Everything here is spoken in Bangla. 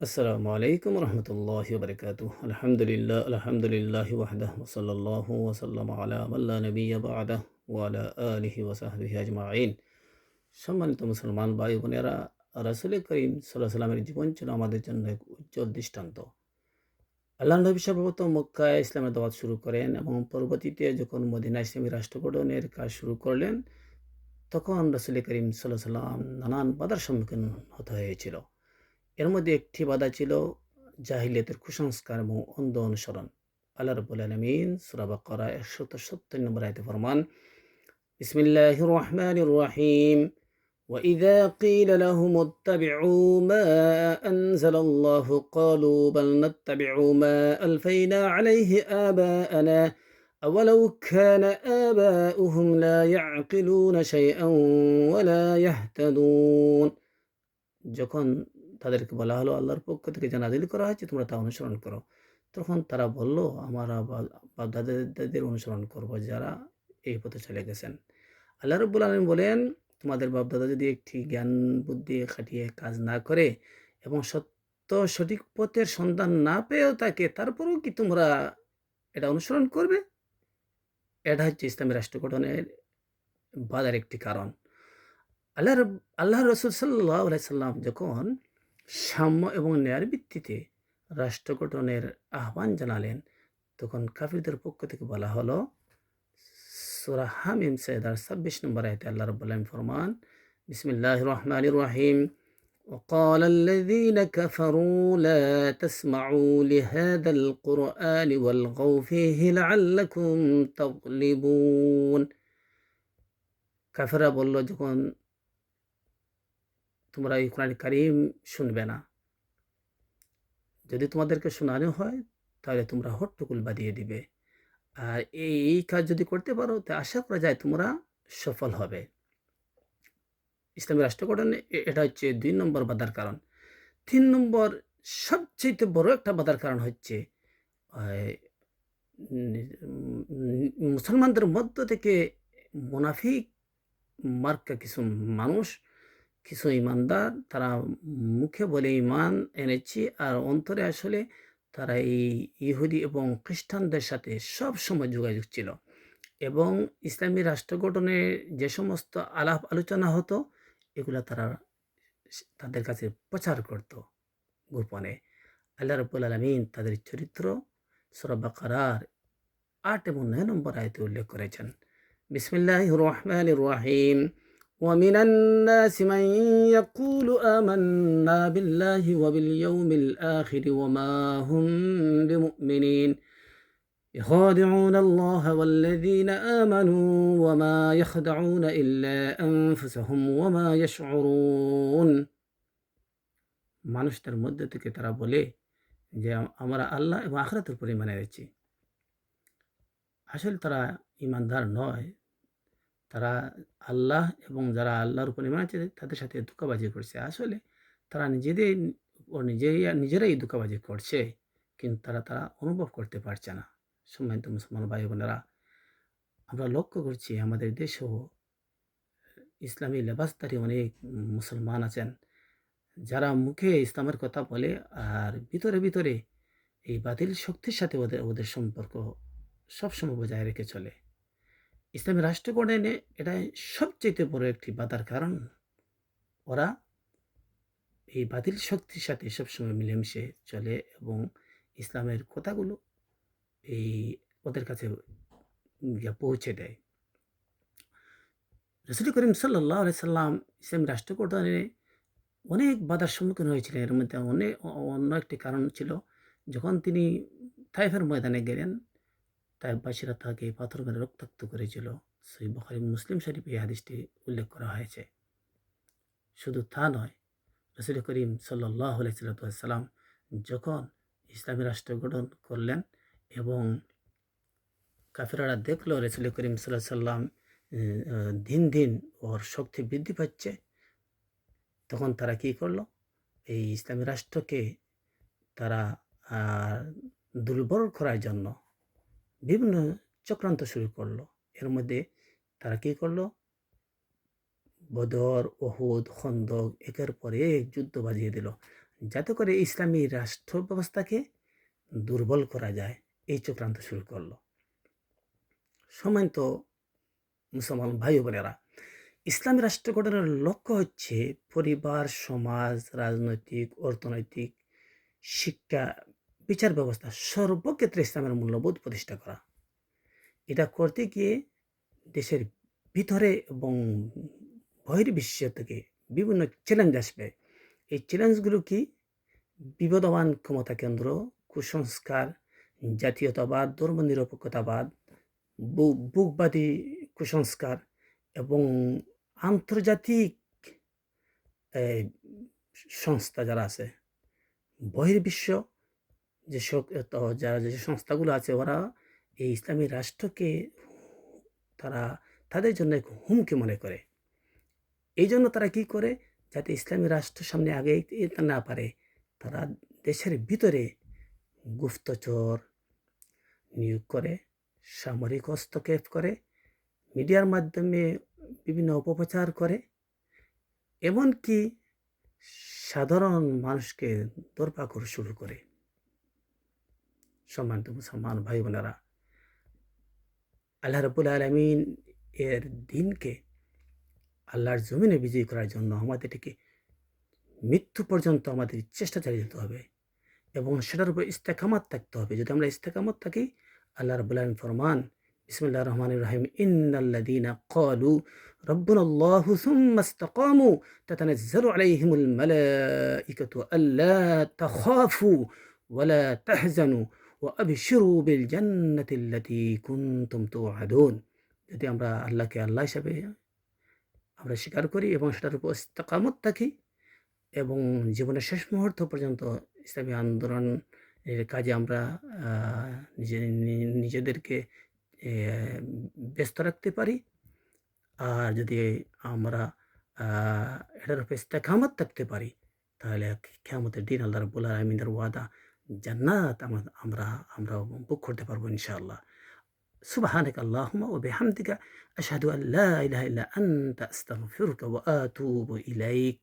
আসসালামু আলাইকুম রহমতুল্লাহি বারকাতুহ। আলহামদুলিল্লাহ ওয়াহদাহ ওয়া সাল্লাল্লাহু ওয়া সাল্লামা আলা মান লা নাবিয়্যা বা'দাহ ওয়া আলা আলিহি ওয়া সাহবিহি আজমাইন। সম্মানিত মুসলমান ভাই বোনেরা, রাসূল করিম সাল্লাল্লাহু আলাইহি সাল্লামের জীবন ছিল আমাদের জন্য এক উজ্জ্বল দৃষ্টান্ত। আল্লাহর নবী সর্বপ্রথম মক্কায় ইসলামের দাওয়াত শুরু করেন এবং পরবর্তীতে যখন মদিনায় ইসলামী রাষ্ট্র গঠনের কাজ শুরু করলেন, তখন রাসূল করিম সাল্লাল্লাহু আলাইহি সাল্লাম নানান বাধার সম্মুখীন হতে হয়েছিল। এর মধ্যে একটি বাধা ছিল জাহিলিয়াতের কুসংস্কার এবং অন্ধ অনুসরণ। আল্লাহ রাব্বুল আলামিন সূরা বাকারা ১৭০ নম্বর আয়াতে ফরমান, বিসমিল্লাহির রহমানির রহিম, وإذا قيل لهم اتبعوا ما أنزل الله قالوا بل نتبع ما ألفينا عليه آباءنا أولو كان آباؤهم لا يعقلون شيئا ولا يهتدون। যখন তাদেরকে বলা হলো আল্লাহর পক্ষ থেকে যা নাযিল করা হয়েছে তোমরা তা অনুসরণ করো, তখন তারা বলল, আমরা বাপ-দাদাদের অনুসরণ করব যারা এই পথে চলে গেছেন। আল্লাহ রাব্বুল আলামিন বলেন, তোমাদের বাপ-দাদা যদি একটি জ্ঞান বুদ্ধি খাটিয়ে কাজ না করে এবং সঠিক পথের সন্ধান না পেয়েও থাকে, তারপরেও কি তোমরা এটা অনুসরণ করবে? এটা হচ্ছে ইসলামী রাষ্ট্র গঠনের বাধার একটি কারণ। আল্লাহ আল্লাহ রসুল সাল্লাল্লাহু আলাইহি সাল্লাম যখন সাম্য এবং ন্যায়ের ভিত্তিতে রাষ্ট্র গঠনের আহ্বান জানালেন, তখন কাফিরদের পক্ষ থেকে বলা হলো, সূরা হামিম 26 নম্বর আয়াতে আল্লাহ রাব্বুল আলামিন ফরমান, বিসমিল্লাহির রহমানির রহিম, وقال الذين كفروا لا تسمعوا لهذا القرآن والغوا فيه لعلكم تغلبون। কাফেররা বলল, যখন তোমরা এই কোরআন কারীম শুনবে না, যদি তোমাদেরকে শোনানো হয় তাহলে তোমরা হট্টগোল বাঁধিয়ে দিবে। আর এই কাজ যদি করতে পারো তা আশা করা যায় তোমরা সফল হবে। ইসলামী রাষ্ট্র গঠনে এটা হচ্ছে ২ নম্বর বাধার কারণ। ৩ নম্বর সবচাইতে বড় একটা বাধার কারণ হচ্ছে মুসলমানদের মধ্য থেকে মুনাফিক মার্কা কিছু মানুষ, কিছু ইমানদার, তারা মুখে বলে ইমান এনেছি আর অন্তরে আসলে তারা এই ইহুদি এবং খ্রিস্টানদের সাথে সব সময় যোগাযোগ ছিল এবং ইসলামী রাষ্ট্র গঠনে যে সমস্ত আলাপ আলোচনা হতো এগুলা তারা তাদের কাছে প্রচার করত গোপনে। আল্লাহ রাব্বুল আলামিন তাদের চরিত্র সূরা বাকারার ৮ এবং ৯ নম্বর আয়াতে উল্লেখ করেছেন। বিসমিল্লাহির রহমানির রহিম, ومن الناس من يقول آمنا بالله وباليوم الآخر وما هم بمؤمنين يخادعون الله والذين آمنوا وما يخدعون إلا أنفسهم وما يشعرون। মানুষদের মধ্যে থেকে তারা বলে যে আমরা আল্লাহ এবং আখিরাতের উপর ঈমান এনেছি। আসলে তারা ঈমানদার নয়। তারা আল্লাহ এবং যারা আল্লাহর উপর ঈমান আছে তাদের সাথে ধোঁকাবাজি করছে। আসলে তারা নিজেরাই ধোঁকাবাজি করছে, কিন্তু তারা অনুভব করতে পারছে না। সম্মানিত মুসলমান ভাই বোনেরা, আমরা লক্ষ্য করছি আমাদের দেশেও ইসলামী লেবাসধারী অনেক মুসলমান আছেন, যারা মুখে ইসলামের কথা বলে আর ভিতরে এই বাতিল শক্তির সাথে ওদের সম্পর্ক সবসময় বজায় রেখে চলে। ইসলামী রাষ্ট্র গঠনে এটাই সবচেয়ে বড় একটি বাধার কারণ। ওরা এই বাতিল শক্তির সাথে সবসময় মিলেমিশে চলে এবং ইসলামের কথাগুলো এই ওদের কাছে গিয়ে পৌঁছে দেয়। রাসূল করিম সাল্লাল্লাহু আলাইহি সাল্লাম ইসলামী রাষ্ট্র গঠনে অনেক বাধার সম্মুখীন হয়েছিলেন। এর মধ্যে অন্য একটি কারণ ছিল, যখন তিনি তায়েফের ময়দানে গেলেন, তায়েফবাসীরা তাকে পাথর মেরে রক্তাক্ত করেছিল। সহিহ বুখারী মুসলিম শরীফে এই হাদিসটি উল্লেখ করা হয়েছে। শুধু তা নয়, রাসূল করিম সাল্লাল্লাহু আলাইহি সাল্লাম যখন ইসলামী রাষ্ট্র গঠন করলেন এবং কাফেররা দেখলো রাসূল করিম সাল্লাল্লাহু আলাইহি সাল্লাম দিন ওর শক্তি বৃদ্ধি পাচ্ছে, তখন তারা কী করলো? এই ইসলামী রাষ্ট্রকে তারা দুর্বল করার জন্য বিভিন্ন চক্রান্ত শুরু করলো। এর মধ্যে তারা কী করলো? বদর, উহুদ, খন্দক একের পর এক যুদ্ধ বাজিয়ে দিল, যাতে করে ইসলামী রাষ্ট্র ব্যবস্থাকে দুর্বল করা যায়, এই চক্রান্ত শুরু করলো। সম্মানিত মুসলমান ভাই বোনেরা, ইসলামী রাষ্ট্র গঠনের লক্ষ্য হচ্ছে পরিবার, সমাজ, রাজনৈতিক, অর্থনৈতিক, শিক্ষা, বিচার ব্যবস্থা সর্বক্ষেত্রে ইসলামের মূল্যবোধ প্রতিষ্ঠা করা। এটা করতে গিয়ে দেশের ভিতরে এবং বহির্বিশ্ব থেকে বিভিন্ন চ্যালেঞ্জ আসবে। এই চ্যালেঞ্জগুলো কি? বিবদমান ক্ষমতা কেন্দ্র, কুসংস্কার, জাতীয়তাবাদ, ধর্মনিরপেক্ষতাবাদ, বুকবাদী কুসংস্কার এবং আন্তর্জাতিক সংস্থা যারা আছে, বহির্বিশ্ব যারা যে সংস্থাগুলো আছে, ওরা এই ইসলামী রাষ্ট্রকে তাদের জন্য এক হুমকি মনে করে। এই জন্য তারা কি করে? যাতে ইসলামী রাষ্ট্র সামনে আগে না পারে, তারা দেশের ভিতরে গুপ্তচর নিয়োগ করে, সামরিক হস্তক্ষেপ করে, মিডিয়ার মাধ্যমে বিভিন্ন অপপ্রচার করে, এমনকি সাধারণ মানুষকে ধরপাকড় শুরু করে। সম্মানিত মুসলমান ভাই বোনেরা, আল্লাহ রাব্বুল আলামিন এর দিনকে আল্লাহর জমিনে বিজয়ী করার জন্য আমাদেরকে মৃত্যু পর্যন্ত আমাদের চেষ্টা চালিয়ে যেতে হবে এবং সেটার উপর ইস্তেকামাত থাকতে হবে। যদি আমরা ইস্তেকামাত থাকি, আল্লাহ রাব্বুল আলামিন ফরমান, বিসমিল্লাহির রহমানির রহিম, ইন্নাল্লাযীনা ক্বালু রাব্বুনাল্লাহু সুম্মা ইসতাকামু তাতানাজ্জালু আলাইহিমুল মালাঈকাতু আল্লা তাখাফু ওয়া লা তাহজানু ওয়া আবশিরু বিল জান্নাতিল্লাতী কুনতুম তুআদুন। যদি আমরা আল্লাহকে আল্লাহ হিসাবে আমরা স্বীকার করি এবং সেটার উপর ইস্তেকামত থাকি এবং জীবনের শেষ মুহূর্ত পর্যন্ত ইসলামী আন্দোলনের কাজে আমরা নিজেদেরকে ব্যস্ত রাখতে পারি, আর যদি আমরা এটার উপর ইস্তেকামত থাকতে পারি, তাহলে কিয়ামতের দিন আল্লাহ রাব্বুল আলামিনের ওয়াদা জান্নাত আমরা ভোগ করতে পারবো ইনশাআল্লাহ। সুবহানাক আল্লাহুম্মা ওয়া বিহামদিকা আশহাদু আন লা ইলাহা ইল্লা আনতা আস্তাগফিরুকা ওয়া আতুবু ইলাইক।